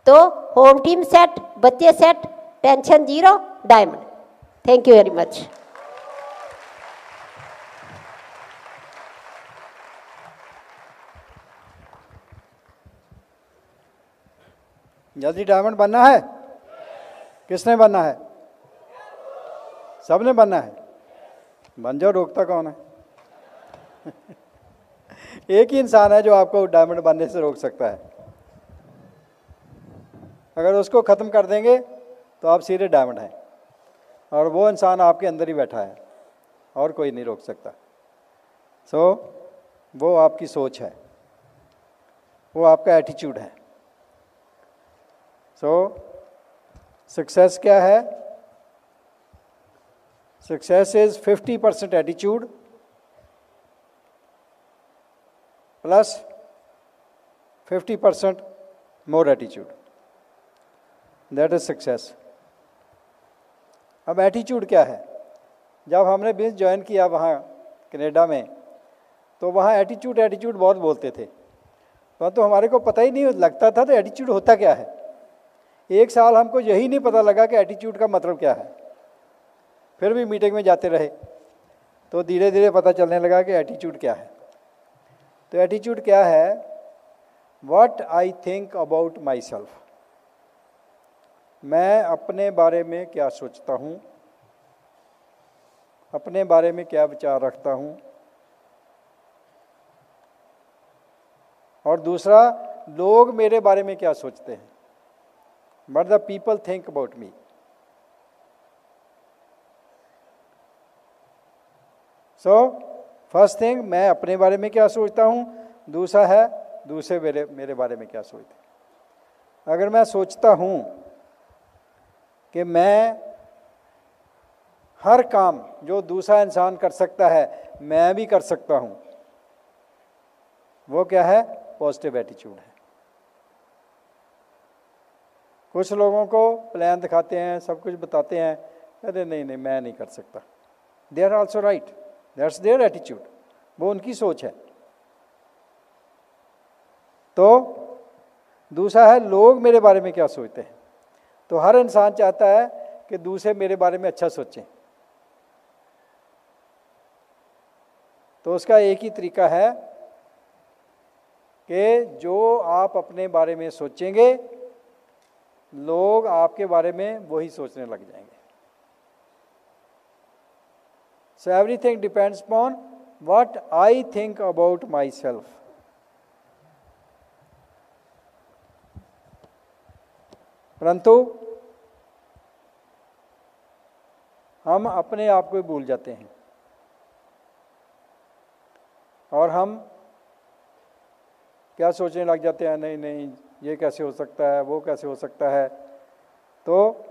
तो होम टीम सेट, बच्चे set, tension 0, diamond. Thank you very much. जल्दी डायमंड बनना है? किसने बनना है? सबने बनना है। बन जाओ, रोकता कौन है? एक ही इंसान है जो आपको डायमंड बनने से रोक सकता है। अगर उसको ख़त्म कर देंगे तो आप सीधे डायमंड हैं, और वो इंसान आपके अंदर ही बैठा है और कोई नहीं रोक सकता। वो आपकी सोच है, वो आपका एटीट्यूड है। सक्सेस क्या है? Success is 50% attitude plus 50% more attitude, that is success. अब एटीट्यूड क्या है? जब हमने बिजनेस ज्वाइन किया वहाँ कनाडा में, तो वहाँ एटीट्यूड एटीट्यूड बहुत बोलते थे, तो हमारे को पता ही नहीं लगता था तो एटीट्यूड होता क्या है। एक साल हमको यही नहीं पता लगा कि एटीट्यूड का मतलब क्या है। फिर भी मीटिंग में जाते रहे तो धीरे धीरे पता चलने लगा कि एटीट्यूड क्या है। तो एटीट्यूड क्या है? What I think about my self, मैं अपने बारे में क्या सोचता हूँ, अपने बारे में क्या विचार रखता हूँ। और दूसरा, लोग मेरे बारे में क्या सोचते हैं, what the people think about me. So first thing, मैं अपने बारे में क्या सोचता हूँ। दूसरा है दूसरे मेरे बारे में क्या सोचते हैं। अगर मैं सोचता हूँ कि मैं हर काम जो दूसरा इंसान कर सकता है मैं भी कर सकता हूँ, वो क्या है? पॉजिटिव एटीट्यूड है। कुछ लोगों को प्लान दिखाते हैं, सब कुछ बताते हैं, अरे नहीं नहीं मैं नहीं कर सकता। They are also right, that's their attitude, वो उनकी सोच है। तो दूसरा है लोग मेरे बारे में क्या सोचते हैं। तो हर इंसान चाहता है कि दूसरे मेरे बारे में अच्छा सोचें। तो उसका एक ही तरीका है कि जो आप अपने बारे में सोचेंगे लोग आपके बारे में वही सोचने लग जाएंगे। So everything depends upon what I think about my self. परंतु हम अपने आप को ही भूल जाते हैं और हम क्या सोचने लग जाते हैं, नहीं नहीं ये कैसे हो सकता है, वो कैसे हो सकता है। तो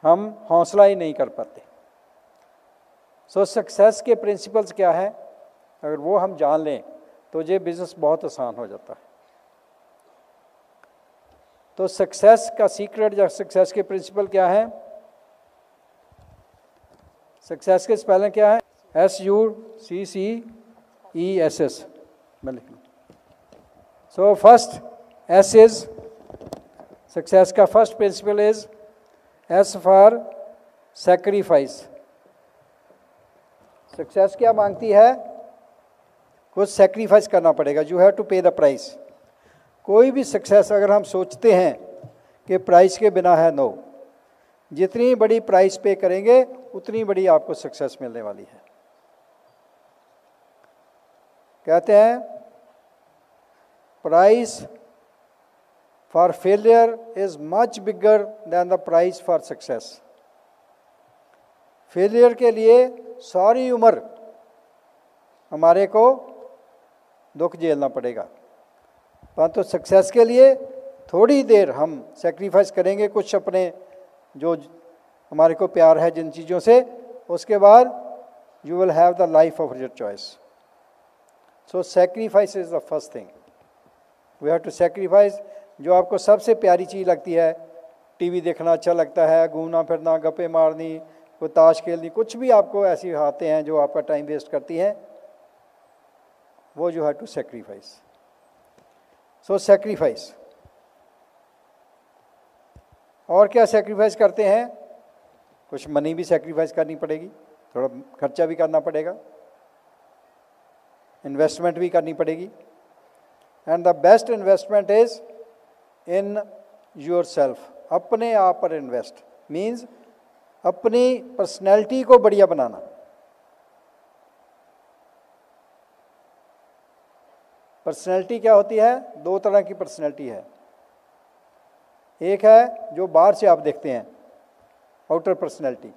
हम हौसला ही नहीं कर पाते। सो सक्सेस के प्रिंसिपल्स क्या है, अगर वो हम जान लें तो ये बिजनेस बहुत आसान हो जाता है। तो सक्सेस का सीक्रेट या सक्सेस के प्रिंसिपल क्या है? सक्सेस के स्पेलिंग क्या है? SUCCESS। मैं लिख लूँ। So first S is success का first principle is S for sacrifice. Success क्या मांगती है? कुछ सैक्रिफाइस करना पड़ेगा, you have to pay the price. कोई भी सक्सेस अगर हम सोचते हैं कि प्राइस के बिना है, नो, जितनी बड़ी प्राइस पे करेंगे उतनी बड़ी आपको सक्सेस मिलने वाली है। कहते हैं price for failure is much bigger than the price for success. Failure के लिए सारी उम्र हमारे को दुख झेलना पड़ेगा, परंतु सक्सेस के लिए थोड़ी देर हम सेक्रीफाइस करेंगे कुछ अपने जो हमारे को प्यार है जिन चीज़ों से, उसके बाद you will have the life of your choice. So sacrifice is the first thing we have to sacrifice. जो आपको सबसे प्यारी चीज़ लगती है, टीवी देखना अच्छा लगता है, घूमना फिरना, गप्पे मारनी, कोई ताश खेलनी, कुछ भी आपको ऐसी आते हैं जो आपका टाइम वेस्ट करती हैं, वो you have to sacrifice. So sacrifice. और क्या सेक्रीफाइस करते हैं? कुछ मनी भी सेक्रीफाइस करनी पड़ेगी, थोड़ा खर्चा भी करना पड़ेगा, इन्वेस्टमेंट भी करनी पड़ेगी। And the best investment is in your self. अपने आप पर इन्वेस्ट मीन्स अपनी पर्सनैलिटी को बढ़िया बनाना। पर्सनैलिटी क्या होती है? दो तरह की पर्सनैलिटी है। एक है जो बाहर से आप देखते हैं, आउटर पर्सनैलिटी।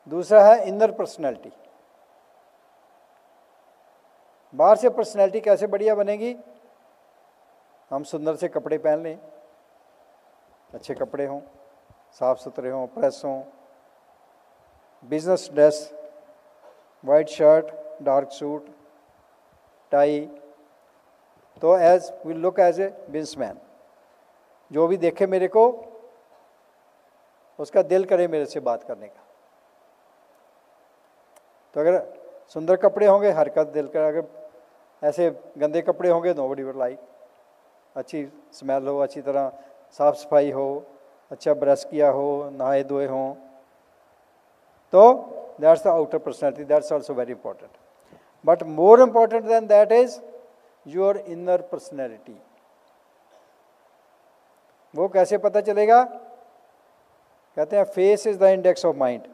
दूसरा है इनर पर्सनैलिटी। बाहर से पर्सनैलिटी कैसे बढ़िया बनेगी? हम सुंदर से कपड़े पहन लें, अच्छे कपड़े हों, साफ सुथरे हों, प्रेस हों, business dress, white shirt, dark suit, tie, तो as will look as a businessman. जो भी देखे मेरे को उसका दिल करे मेरे से बात करने का। तो अगर सुंदर कपड़े होंगे हर का दिल का, अगर ऐसे गंदे कपड़े होंगे नोबडी वुड लाइक। अच्छी स्मेल हो, अच्छी तरह साफ सफाई हो, अच्छा ब्रश किया हो, नहाए धोए हों, तो that's the outer personality, that's also very important. But more important than that is your inner personality. वो कैसे पता चलेगा? कहते हैं face is the index of mind.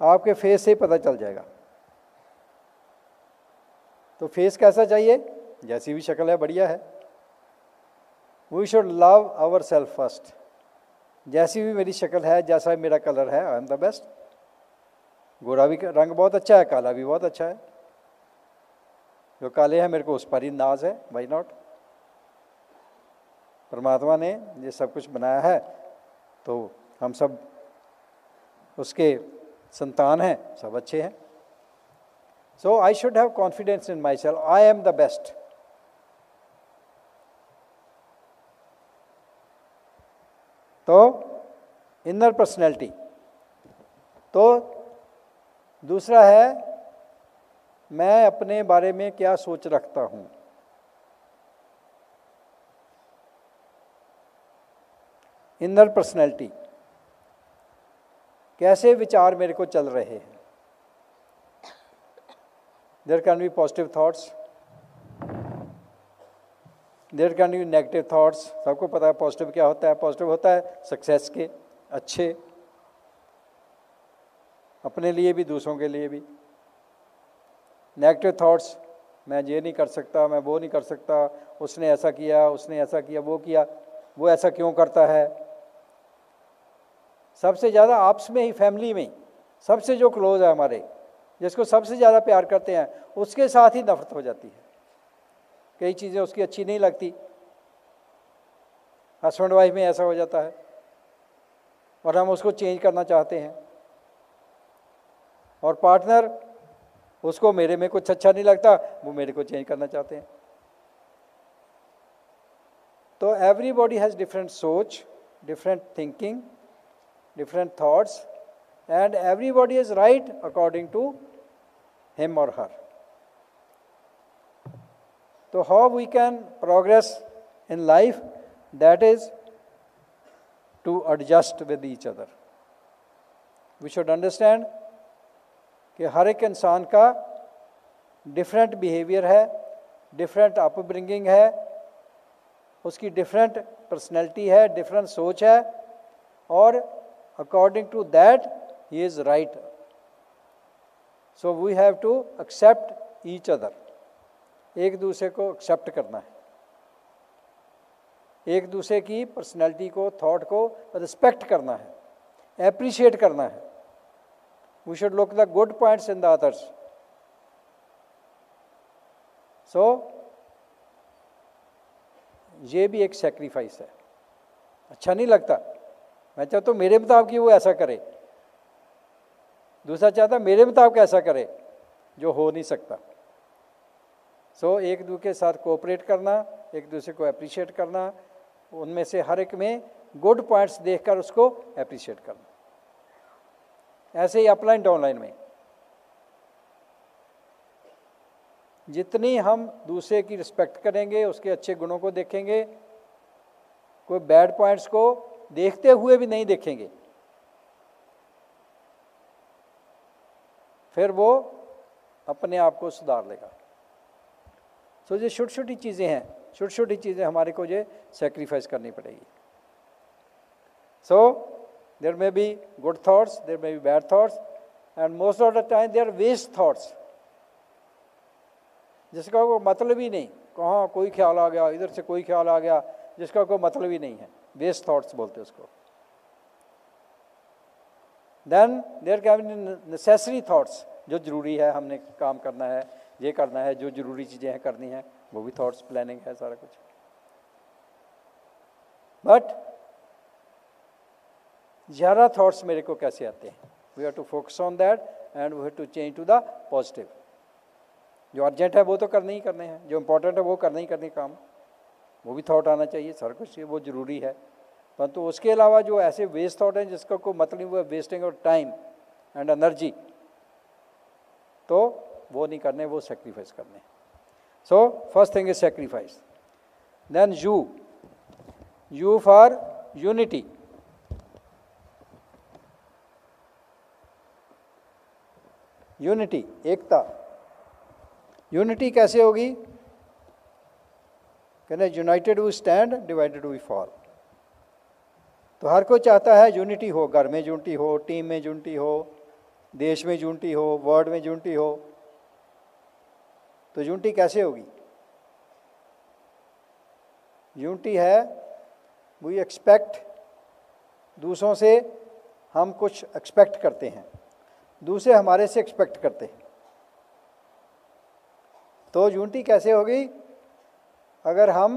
आपके फेस से ही पता चल जाएगा। तो फेस कैसा चाहिए? जैसी भी शक्ल है बढ़िया है। We should love our self first. जैसी भी मेरी शक्ल है, जैसा मेरा कलर है, आई एम द बेस्ट। गोरा भी रंग बहुत अच्छा है, काला भी बहुत अच्छा है। जो काले हैं मेरे को उस पर ही नाज है, वाई नॉट। परमात्मा ने ये सब कुछ बनाया है तो हम सब उसके संतान हैं, सब अच्छे हैं। So I should have confidence in myself, I am the best. तो इनर पर्सनैलिटी। तो दूसरा है मैं अपने बारे में क्या सोच रखता हूं। इनर पर्सनैलिटी, कैसे विचार मेरे को चल रहे हैं। There can be positive thoughts, there can be negative thoughts. सबको पता है पॉजिटिव क्या होता है। पॉजिटिव होता है सक्सेस के, अच्छे, अपने लिए भी दूसरों के लिए भी। नेगेटिव थॉट्स, मैं ये नहीं कर सकता, मैं वो नहीं कर सकता, उसने ऐसा किया, उसने ऐसा किया, वो ऐसा क्यों करता है। सबसे ज़्यादा आपस में ही, फैमिली में ही, सबसे जो क्लोज है हमारे, जिसको सबसे ज़्यादा प्यार करते हैं, उसके साथ ही नफरत हो जाती है। कई चीज़ें उसकी अच्छी नहीं लगती। हस्बैंड वाइफ में ऐसा हो जाता है और हम उसको चेंज करना चाहते हैं। और पार्टनर, उसको मेरे में कुछ अच्छा नहीं लगता, वो मेरे को चेंज करना चाहते हैं। तो एवरीबॉडी हैज़ डिफरेंट सोच, different thinking, different thoughts, and everybody is right according to him or her. So how we can progress in life? That is to adjust with each other. We should understand कि हर एक इंसान का different behaviour है, different upbringing है, उसकी different personality है, different सोच है, और according to that he is right. So we have to accept each other. एक दूसरे को एक्सेप्ट करना है, एक दूसरे की पर्सनैलिटी को, थॉट को रिस्पेक्ट करना है, एप्रिशिएट करना है। We should look the good points in the others. So ये भी एक सेक्रीफाइस है। अच्छा नहीं लगता, मैं चाहता हूँ मेरे मुताबिक वो ऐसा करे, दूसरा चाहता मेरे मुताबिक ऐसा करे, जो हो नहीं सकता। सो एक दूसरे के साथ कोऑपरेट करना, एक दूसरे को अप्रिशिएट करना, उनमें से हर एक में गुड पॉइंट्स देखकर उसको अप्रिशिएट करना। ऐसे ही अपलाइन डाउनलाइन में जितनी हम दूसरे की रिस्पेक्ट करेंगे, उसके अच्छे गुणों को देखेंगे, कोई बैड पॉइंट्स को देखते हुए भी नहीं देखेंगे, फिर वो अपने आप को सुधार लेगा। सो ये छोटी छोटी चीज़ें हैं, छोटी छोटी चीज़ें हमारे को ये सेक्रीफाइस करनी पड़ेगी। So there may be good thoughts, there may be bad thoughts, and most of the time there waste thoughts, जिसका कोई मतलब ही नहीं। कहाँ कोई ख्याल आ गया, इधर से कोई ख्याल आ गया, जिसका कोई मतलब ही नहीं है, वेस्ट थॉट्स बोलते हैं उसको। Then there can be necessary thoughts, जो जरूरी है, हमने काम करना है, ये करना है, जो जरूरी चीज़ें हैं करनी है, वो भी थॉट्स, प्लानिंग है, सारा कुछ। बट ज़्यादा थॉट्स मेरे को कैसे आते हैं? We have to focus on that and we have to change to the positive. जो अर्जेंट है वो तो करने ही करने हैं, जो इम्पोर्टेंट है वो करने ही करने काम, वो भी थॉट आना चाहिए, सारा कुछ वो ज़रूरी है। परंतु उसके अलावा जो ऐसे वेस्ट थॉट हैं जिसका कोई मतलब नहीं, वो wasting of time and energy, तो वो नहीं करने, वो सेक्रीफाइस करने। So first thing is sacrifice. Then you for unity. Unity, एकता। यूनिटी कैसे होगी? कहते united we stand, divided we fall. तो हर कोई चाहता है यूनिटी हो, घर में यूनिटी हो, टीम में यूनिटी हो, देश में यूनिटी हो, वर्ल्ड में यूनिटी हो। तो यूनिटी कैसे होगी? यूनिटी है वी एक्सपेक्ट, दूसरों से हम कुछ एक्सपेक्ट करते हैं, दूसरे हमारे से एक्सपेक्ट करते हैं। तो यूनिटी कैसे होगी? अगर हम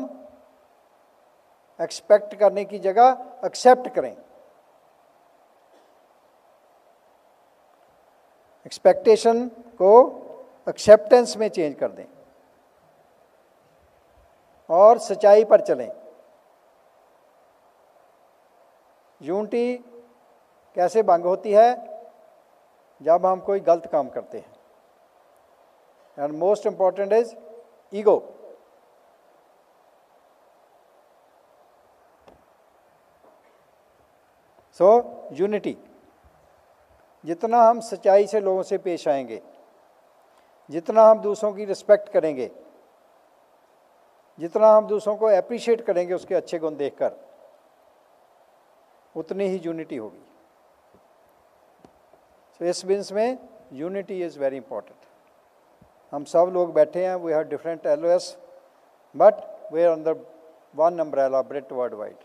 एक्सपेक्ट करने की जगह एक्सेप्ट करें, एक्सपेक्टेशन को एक्सेप्टेंस में चेंज कर दें और सच्चाई पर चलें। यूनिटी कैसे भंग होती है? जब हम कोई गलत काम करते हैं। And most important is ego. So unity, जितना हम सच्चाई से लोगों से पेश आएंगे, जितना हम दूसरों की रिस्पेक्ट करेंगे, जितना हम दूसरों को अप्रिशिएट करेंगे उसके अच्छे गुण देखकर, उतनी ही यूनिटी होगी। सो इस बिजनेस में यूनिटी इज़ वेरी इंपॉर्टेंट। हम सब लोग बैठे हैं, we have different LOS, but we are under one umbrella, Britt Worldwide.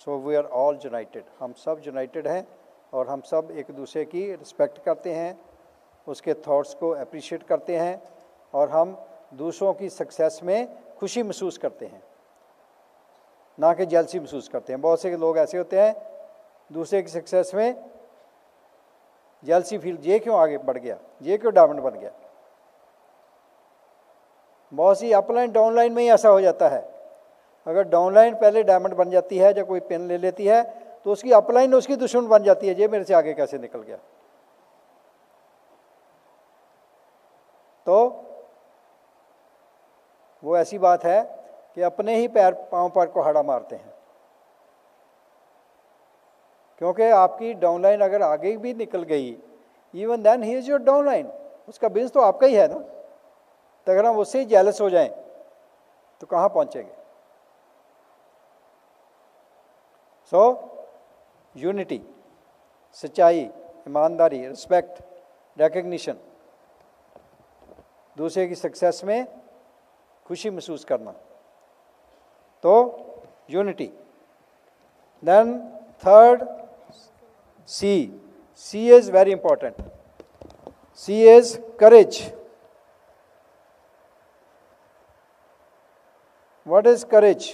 So we are all united. हम सब यूनाइटेड हैं और हम सब एक दूसरे की रिस्पेक्ट करते हैं, उसके थॉट्स को अप्रिशिएट करते हैं और हम दूसरों की सक्सेस में खुशी महसूस करते हैं, ना कि जेलसी महसूस करते हैं। बहुत से लोग ऐसे होते हैं दूसरे की सक्सेस में जेलसी फील, ये क्यों आगे बढ़ गया, ये क्यों डायमंड बन गया। बहुत सी अपलाइन डाउनलाइन में ही ऐसा हो जाता है। अगर डाउनलाइन पहले डायमंड बन जाती है, जब कोई पेन ले लेती है तो उसकी अपलाइन उसकी दुश्मन बन जाती है, ये मेरे से आगे कैसे निकल गया। तो वो ऐसी बात है कि अपने ही पैर पांव पर कुहाड़ा मारते हैं, क्योंकि आपकी डाउनलाइन अगर आगे भी निकल गई, even then he is your downline, उसका बिजनेस तो आपका ही है ना। तो अगर हम उससे ही जेलस हो जाएं तो कहाँ पहुँचेंगे। सो यूनिटी, सच्चाई, ईमानदारी, रिस्पेक्ट, रिकग्निशन, दूसरे की सक्सेस में खुशी महसूस करना, तो unity. Then third C is very important. C is courage. What is courage?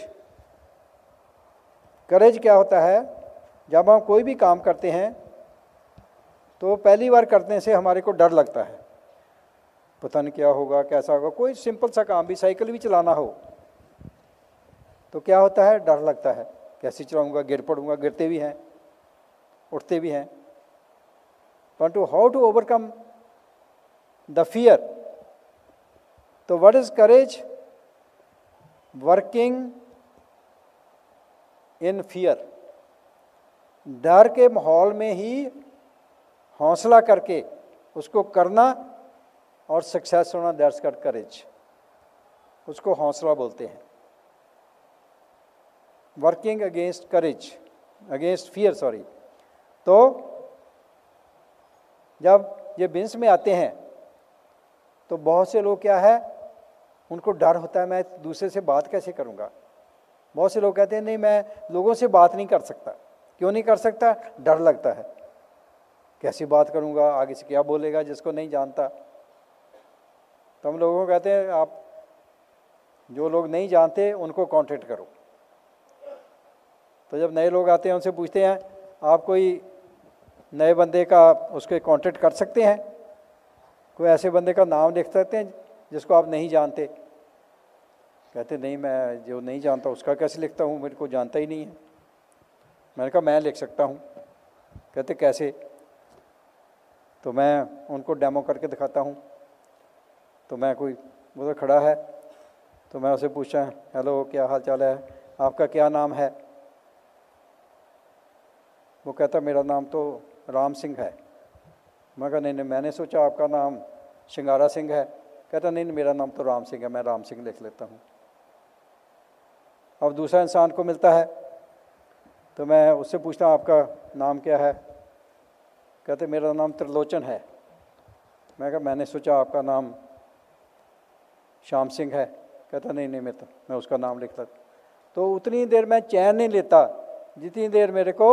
करेज क्या होता है? जब हम कोई भी काम करते हैं तो पहली बार करने से हमारे को डर लगता है, पता नहीं क्या होगा, कैसा होगा। कोई सिंपल सा काम भी, साइकिल भी चलाना हो तो क्या होता है, डर लगता है, कैसे चलाऊंगा, गिर पड़ूंगा। गिरते भी हैं, उठते भी हैं। But to how to overcome the fear? तो what is courage? Working in fear, डर के माहौल में ही हौसला करके उसको करना और सक्सेस होना, दैट्स कॉल्ड करेज। उसको हौसला बोलते हैं। वर्किंग अगेंस्ट करेज, अगेंस्ट फियर, सॉरी। तो जब ये बिजनेस में आते हैं तो बहुत से लोग क्या है, उनको डर होता है, मैं दूसरे से बात कैसे करूँगा। बहुत से लोग कहते हैं नहीं, मैं लोगों से बात नहीं कर सकता। क्यों नहीं कर सकता? डर लगता है, कैसी बात करूँगा, आगे से क्या बोलेगा जिसको नहीं जानता। तो हम लोगों को कहते हैं आप जो लोग नहीं जानते उनको कांटेक्ट करो। तो जब नए लोग आते हैं उनसे पूछते हैं आप कोई नए बंदे का उसके कांटेक्ट कर सकते हैं, कोई ऐसे बंदे का नाम लिख सकते हैं जिसको आप नहीं जानते। कहते नहीं, मैं जो नहीं जानता उसका कैसे लिखता हूँ, मेरे को जानता ही नहीं है। मैंने कहा मैं लिख सकता हूँ। कहते कैसे? तो मैं उनको डेमो करके दिखाता हूँ। तो मैं कोई उधर खड़ा है तो मैं उसे पूछा, हेलो क्या हाल चाल है, आपका क्या नाम है? वो कहता मेरा नाम तो राम सिंह है। मैं कहा नहीं, मैंने सोचा आपका नाम शिंगारा सिंह है। कहता नहीं, मेरा नाम तो राम सिंह है, मैं राम सिंह लिख लेता हूँ। अब दूसरा इंसान को मिलता है तो मैं उससे पूछता हूँ आपका नाम क्या है? कहते मेरा नाम त्रिलोचन है। मैं कहा मैंने सोचा आपका नाम श्याम सिंह है। कहता नहीं, मैं उसका नाम लिख लेता। तो उतनी देर मैं चैन नहीं लेता जितनी देर मेरे को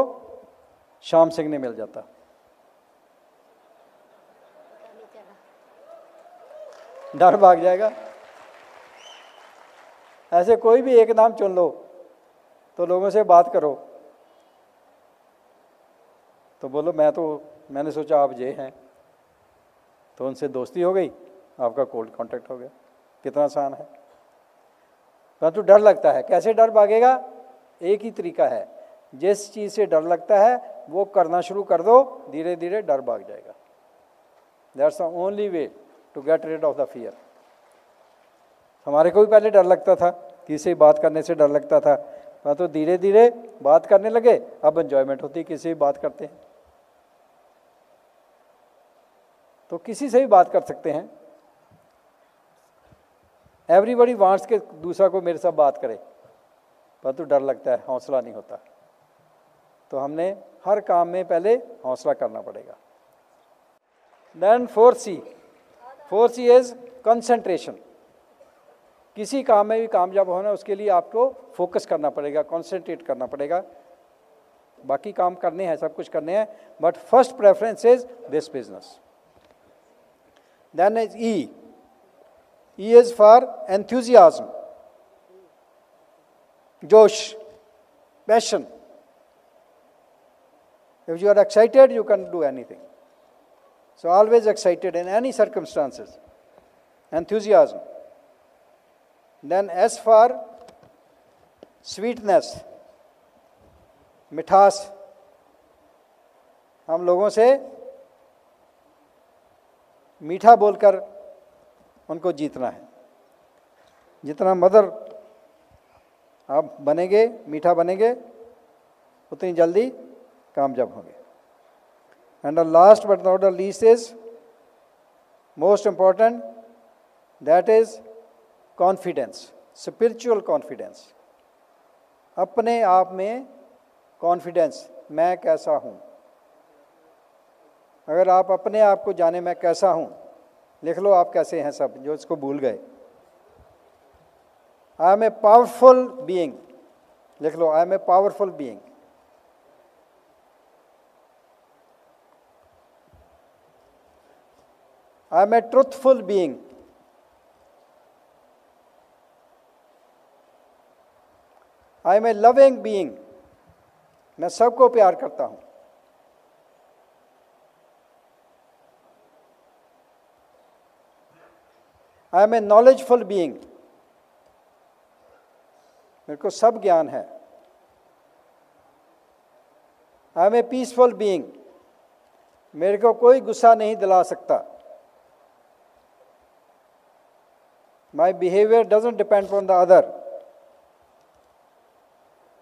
श्याम सिंह नहीं मिल जाता। डर भाग जाएगा। ऐसे कोई भी एक नाम चुन लो तो लोगों से बात करो तो बोलो मैंने सोचा आप ये हैं, तो उनसे दोस्ती हो गई, आपका कोल्ड कांटेक्ट हो गया। कितना आसान है। परंतु डर लगता है। कैसे डर भागेगा? एक ही तरीका है, जिस चीज़ से डर लगता है वो करना शुरू कर दो, धीरे धीरे डर भाग जाएगा। That's the only way to get rid of the fear. हमारे को भी पहले डर लगता था, किसी से बात करने से डर लगता था, तो धीरे धीरे बात करने लगे, अब एंजॉयमेंट होती है, किसी से भी बात करते हैं। तो किसी से भी बात कर सकते हैं। एवरीबडी वांट्स के दूसरा को मेरे साथ बात करे, परंतु डर लगता है, हौसला नहीं होता। तो हमने हर काम में पहले हौसला करना पड़ेगा। Then 4C is concentration. किसी काम में भी कामयाब होना उसके लिए आपको फोकस करना पड़ेगा, कंसंट्रेट करना पड़ेगा। बाकी काम करने हैं, सब कुछ करने हैं, but first preference is this business. Then is E is for enthusiasm, josh, passion. If you are excited, you can do anything. So always excited in any circumstances. Enthusiasm. Then S for sweetness, मिठास। हम लोगों से मीठा बोलकर उनको जीतना है। जितना मदर आप बनेंगे, मीठा बनेंगे, उतनी जल्दी कामयाब होंगे। And the last but not the least is most important, that is confidence, spiritual confidence. अपने आप में कॉन्फिडेंस, मैं कैसा हूँ। अगर आप अपने आप को जाने मैं कैसा हूँ, लिख लो आप कैसे हैं सब जो इसको भूल गए। I am a powerful being, लिख लो I am a powerful being. I am a truthful being. I am a loving being, मैं सबको प्यार करता हूं। I am a knowledgeful being, मेरे को सब ज्ञान है। I am a peaceful being, मेरे को कोई गुस्सा नहीं दिला सकता। My behaviour doesn't depend on the other.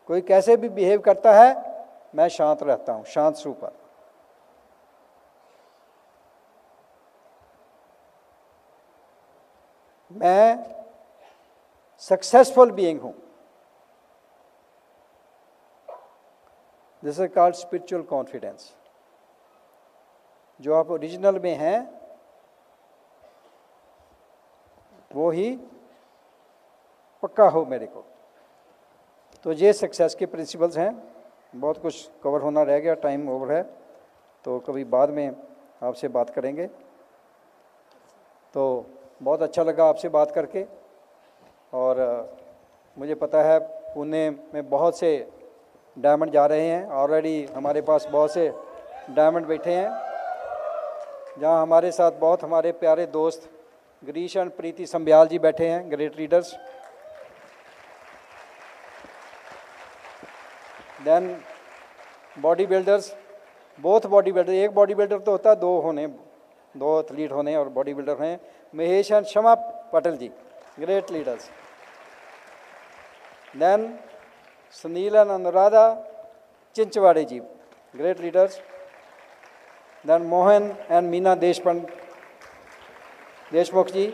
कोई कैसे भी बिहेव करता है, मैं शांत रहता हूं, शांत स्वरूप। मैं सक्सेसफुल बीइंग हूं। This is called spiritual confidence. जो आप ओरिजिनल में हैं वो ही पक्का हो मेरे को। तो ये सक्सेस के प्रिंसिपल्स हैं। बहुत कुछ कवर होना रह गया, टाइम ओवर है, तो कभी बाद में आपसे बात करेंगे। तो बहुत अच्छा लगा आपसे बात करके। और मुझे पता है पुणे में बहुत से डायमंड जा रहे हैं। ऑलरेडी हमारे पास बहुत से डायमंड बैठे हैं, जहां हमारे साथ बहुत हमारे प्यारे दोस्त गिरीश एंड प्रीति संब्याल जी बैठे हैं, great leaders. Then body builders both body builder, एक बॉडी बिल्डर तो होता है, दो होने, दो एथलीट होने और बॉडी बिल्डर हैं। Mahesh and Shama Patel ji, great leaders. Then Sunil and Anuradha Chinchwade ji, great leaders. Then Mohan and Meena Deshmukh ji,